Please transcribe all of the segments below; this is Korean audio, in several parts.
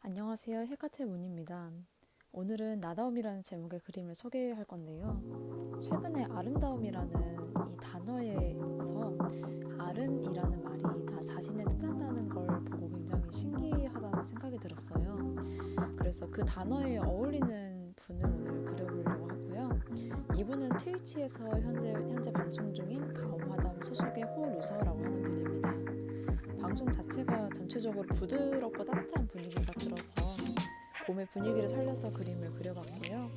안녕하세요. 헬카테 문입니다. 오늘은 나다움이라는 제목의 그림을 소개할 건데요. 최근에 아름다움이라는 이 단어에서 아름이라는 말이 나 자신을 뜻한다는 걸 보고 굉장히 신기하다는 생각이 들었어요. 그래서 그 단어에 어울리는 분을 오늘 그려보려고 하고요. 이분은 트위치에서 현재 방송 중인 가옴화담 소속의 호루서라고 하는 분입니다. 방송 자체가 전체적으로 부드럽고 따뜻한 분위기가 들어서 봄의 분위기를 살려서 그림을 그려봤고요.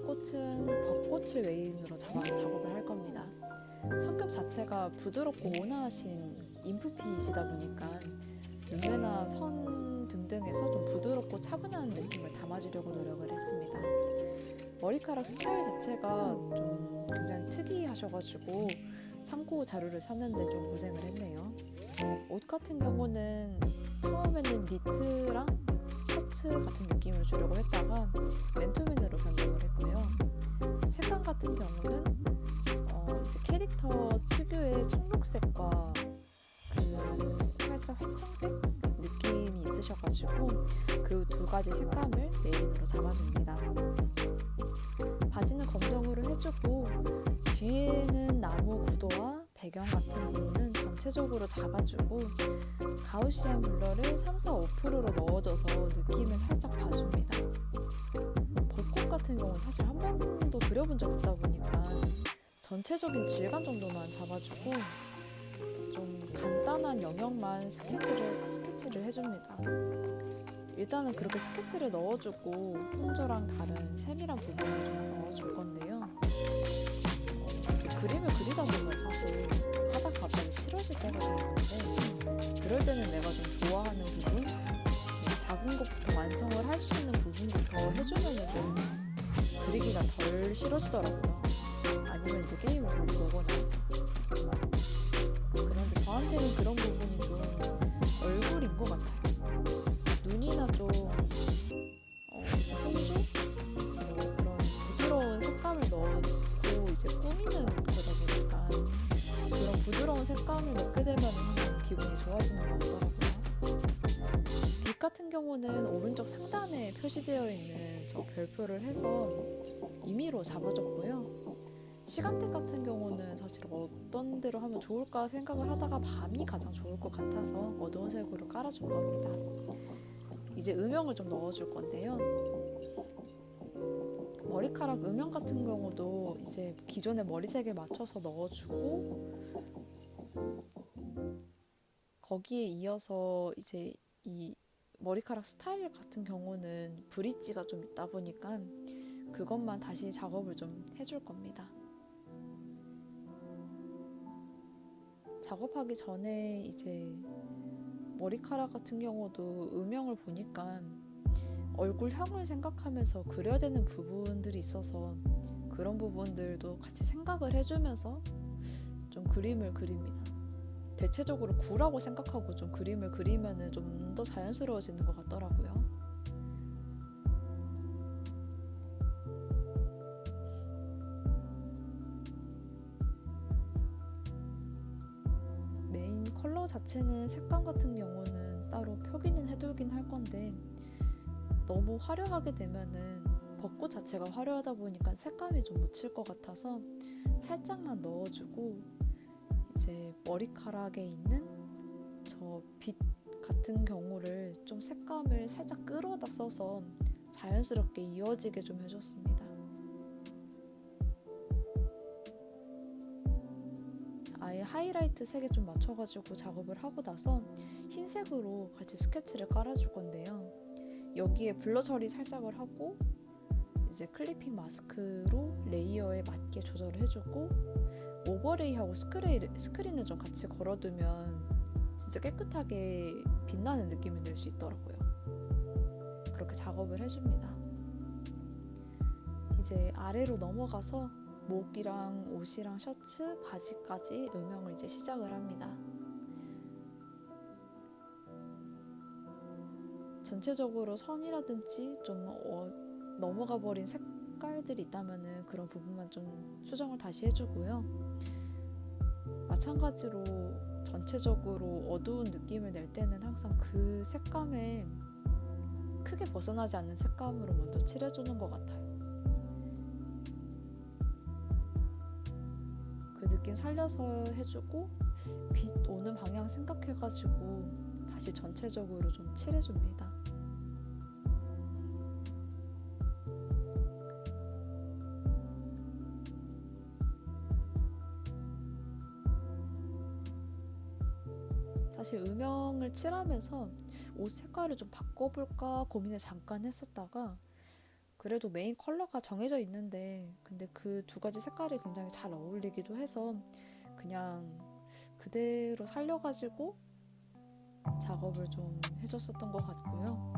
꽃은 벚꽃을 메인으로 작업을 할 겁니다. 성격 자체가 부드럽고 온화하신 인프피이시다 보니까 눈매나 선 등등에서 좀 부드럽고 차분한 느낌을 담아주려고 노력을 했습니다. 머리카락 스타일 자체가 좀 굉장히 특이하셔가지고 참고 자료를 찾는데 좀 고생을 했네요. 옷 같은 경우는 처음에는 니트랑 셔츠 같은 느낌을 주려고 했다가 맨투맨으로 변경을 했고요. 색감 같은 경우는 이제 캐릭터 특유의 청록색과 그 살짝 회청색 느낌이 있으셔가지고 그 두 가지 색감을 메인으로 잡아줍니다. 바지는 검정으로 해주고 뒤에는 나무 구도와 배경 같은 부분은 전체적으로 잡아주고 가우시안 블러를 3, 4, 5%로 넣어줘서 느낌을 살짝 봐줍니다. 벚꽃 같은 경우는 사실 한 번도 그려본 적 없다 보니까 전체적인 질감 정도만 잡아주고 좀 간단한 영역만 스케치를 해줍니다. 일단은 그렇게 스케치를 넣어주고 홍조랑 다른 세밀한 부분을 좀 넣어줄 건데요. 이제 그림을 그리다 보면 사실 하다가 갑자기 싫어질 때가 좀 있는데 그럴 때는 내가 좀 좋아하는 부분, 작은 것부터 완성을 할 수 있는 부분부터 해주면 좀 그리기가 덜 싫어지더라고요. 아니면 이제 게임을 보거나. 그런데 저한테는 그런 부분이 좀 얼굴인 것 같아요. 눈이나 좀 이제 홍조? 뭐 그런 부드러운 색감을 넣고 이제 꾸미는 거다 보니까 그런 부드러운 색감을 넣게 되면 항상 기분이 좋아지는 것 같더라고요. 빛 같은 경우는 오른쪽 상단에 표시되어 있는 저 별표를 해서 임의로 잡아줬고요. 시간대 같은 경우는 사실 어떤 데로 하면 좋을까 생각을 하다가 밤이 가장 좋을 것 같아서 어두운 색으로 깔아준 겁니다. 이제 음영을 좀 넣어줄 건데요. 머리카락 음영 같은 경우도 이제 기존의 머리색에 맞춰서 넣어주고 거기에 이어서 이제 이 머리카락 스타일 같은 경우는 브릿지가 좀 있다 보니까 그것만 다시 작업을 좀 해줄 겁니다. 작업하기 전에 이제 머리카락 같은 경우도 음영을 보니까 얼굴형을 생각하면서 그려야 되는 부분들이 있어서 그런 부분들도 같이 생각을 해주면서 좀 그림을 그립니다. 대체적으로 구라고 생각하고 좀 그림을 그리면 좀 더 자연스러워지는 것 같더라고요. 메인 컬러 자체는 색감 같은 경우는 따로 표기는 해두긴 할 건데 너무 화려하게 되면은 벚꽃 자체가 화려하다 보니까 색감이 좀 묻힐 것 같아서 살짝만 넣어주고 이제 머리카락에 있는 저 빛 같은 경우를 좀 색감을 살짝 끌어다 써서 자연스럽게 이어지게 좀 해줬습니다. 아예 하이라이트 색에 좀 맞춰가지고 작업을 하고 나서 흰색으로 같이 스케치를 깔아줄 건데요. 여기에 블러 처리 살짝을 하고 이제 클리핑 마스크로 레이어에 맞게 조절을 해주고 오버레이하고 스크린을 좀 같이 걸어두면 진짜 깨끗하게 빛나는 느낌이 들 수 있더라고요. 그렇게 작업을 해줍니다. 이제 아래로 넘어가서 목이랑 옷이랑 셔츠, 바지까지 음영을 이제 시작을 합니다. 전체적으로 선이라든지 좀 넘어가 버린 색깔들이 있다면 그런 부분만 좀 수정을 다시 해주고요. 마찬가지로 전체적으로 어두운 느낌을 낼 때는 항상 그 색감에 크게 벗어나지 않는 색감으로 먼저 칠해주는 것 같아요. 그 느낌 살려서 해주고 빛 오는 방향 생각해가지고 다시 전체적으로 좀 칠해줍니다. 사실 음영을 칠하면서 옷 색깔을 좀 바꿔볼까 고민을 잠깐 했었다가 그래도 메인 컬러가 정해져 있는데 근데 그 두 가지 색깔이 굉장히 잘 어울리기도 해서 그냥 그대로 살려가지고 작업을 좀 해줬었던 것 같고요.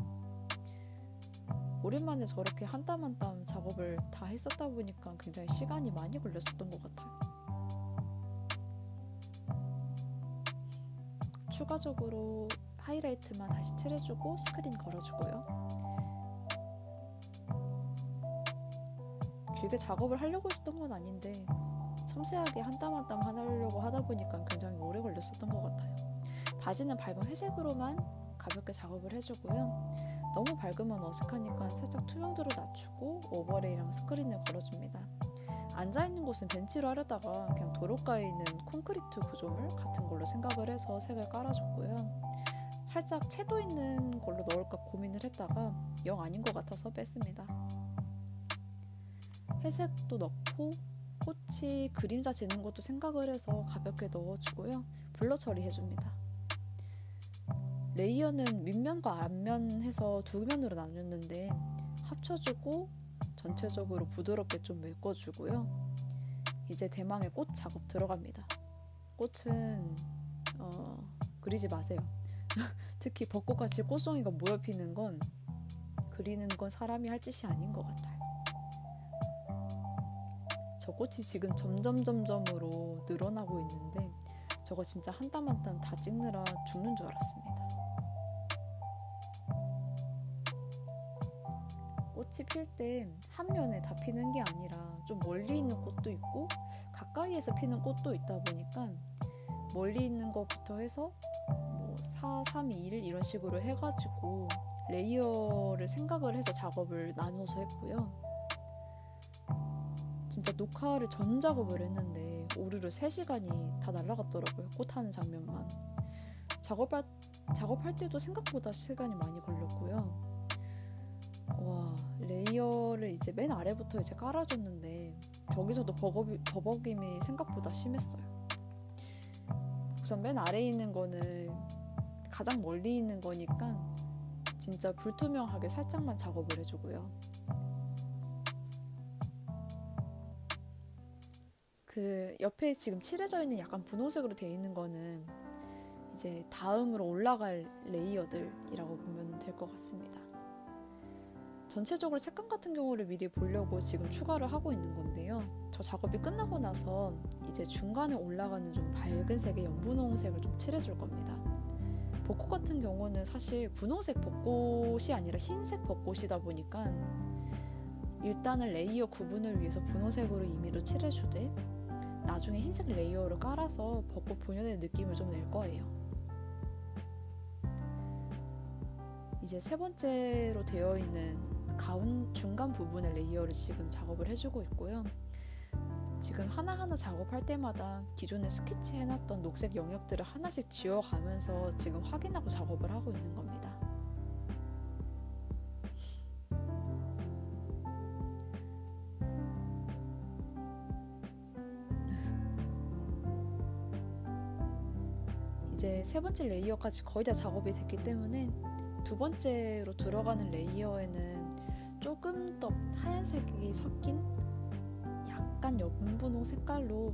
오랜만에 저렇게 한 땀 한 땀 작업을 다 했었다 보니까 굉장히 시간이 많이 걸렸었던 것 같아요. 추가적으로 하이라이트만 다시 칠해주고 스크린 걸어주고요. 길게 작업을 하려고 했었던 건 아닌데 섬세하게 한 땀 한 땀 하려고 하다 보니까 굉장히 오래 걸렸었던 것 같아요. 바지는 밝은 회색으로만 가볍게 작업을 해주고요. 너무 밝으면 어색하니까 살짝 투명도를 낮추고 오버레이랑 스크린을 걸어줍니다. 앉아있는 곳은 벤치로 하려다가 그냥 도로가에 있는 콘크리트 구조물 같은 걸로 생각을 해서 색을 깔아줬고요. 살짝 채도 있는 걸로 넣을까 고민을 했다가 영 아닌 것 같아서 뺐습니다. 회색도 넣고 꽃이 그림자 지는 것도 생각을 해서 가볍게 넣어주고요. 블러 처리해줍니다. 레이어는 윗면과 앞면 해서 두 면으로 나눴는데 합쳐주고 전체적으로 부드럽게 좀 메꿔주고요. 이제 대망의 꽃 작업 들어갑니다. 꽃은 그리지 마세요. 특히 벚꽃같이 꽃송이가 모여 피는 건 그리는 건 사람이 할 짓이 아닌 것 같아요. 저 꽃이 지금 점점점점으로 늘어나고 있는데 저거 진짜 한 땀 한 땀 다 찍느라 죽는 줄 알았습니다. 꽃이 필 때 한 면에 다 피는 게 아니라 좀 멀리 있는 꽃도 있고 가까이에서 피는 꽃도 있다 보니까 멀리 있는 것부터 해서 뭐 4, 3, 2, 1 이런 식으로 해가지고 레이어를 생각을 해서 작업을 나눠서 했고요. 진짜 녹화를 전 작업을 했는데 오르르 3시간이 다 날아갔더라고요. 꽃하는 장면만. 작업할 때도 생각보다 시간이 많이 걸렸고요. 와, 레이어를 이제 맨 아래부터 이제 깔아줬는데 저기서도 버벅임이 생각보다 심했어요. 우선 맨 아래에 있는 거는 가장 멀리 있는 거니까 진짜 불투명하게 살짝만 작업을 해주고요. 그 옆에 지금 칠해져 있는 약간 분홍색으로 되어 있는 거는 이제 다음으로 올라갈 레이어들이라고 보면 될 것 같습니다. 전체적으로 색감 같은 경우를 미리 보려고 지금 추가를 하고 있는 건데요. 저 작업이 끝나고 나서 이제 중간에 올라가는 좀 밝은 색의 연분홍색을 좀 칠해줄 겁니다. 벚꽃 같은 경우는 사실 분홍색 벚꽃이 아니라 흰색 벚꽃이다 보니까 일단은 레이어 구분을 위해서 분홍색으로 임의로 칠해주되 나중에 흰색 레이어를 깔아서 벚꽃 본연의 느낌을 좀 낼 거예요. 이제 세 번째로 되어 있는 중간 부분의 레이어를 지금 작업을 해주고 있고요. 지금 하나하나 작업할 때마다 기존에 스케치 해놨던 녹색 영역들을 하나씩 지워가면서 지금 확인하고 작업을 하고 있는 겁니다. 이제 세 번째 레이어까지 거의 다 작업이 됐기 때문에 두 번째로 들어가는 레이어에는 조금 더 하얀색이 섞인 약간 연분홍 색깔로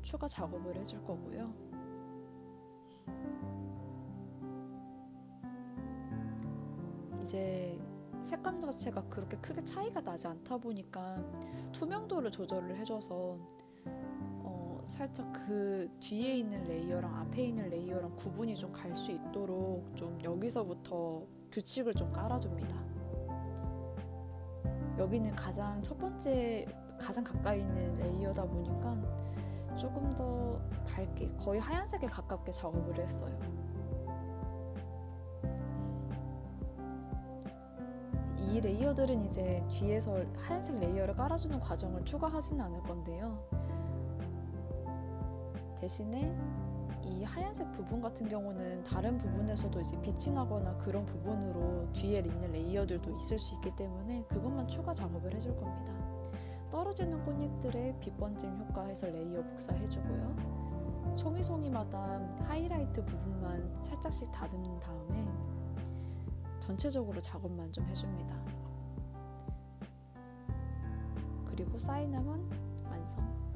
추가 작업을 해줄 거고요. 이제 색감 자체가 그렇게 크게 차이가 나지 않다 보니까 투명도를 조절을 해줘서 살짝 그 뒤에 있는 레이어랑 앞에 있는 레이어랑 구분이 좀 갈 수 있도록 좀 여기서부터 규칙을 좀 깔아줍니다. 여기는 첫 번째 가장 가까이 있는 레이어다 보니까 조금 더 밝게 거의 하얀색에 가깝게 작업을 했어요. 이 레이어들은 이제 뒤에서 하얀색 레이어를 깔아주는 과정을 추가하지는 않을 건데요. 대신에 이 하얀색 부분 같은 경우는 다른 부분에서도 이제 비칭하거나 그런 부분으로 뒤에 있는 레이어들도 있을 수 있기 때문에 그것만 추가 작업을 해줄 겁니다. 떨어지는 꽃잎들의 빛 번짐 효과에서 레이어 복사해주고요. 송이송이마다 하이라이트 부분만 살짝씩 다듬는 다음에 전체적으로 작업만 좀 해줍니다. 그리고 사인함은 완성.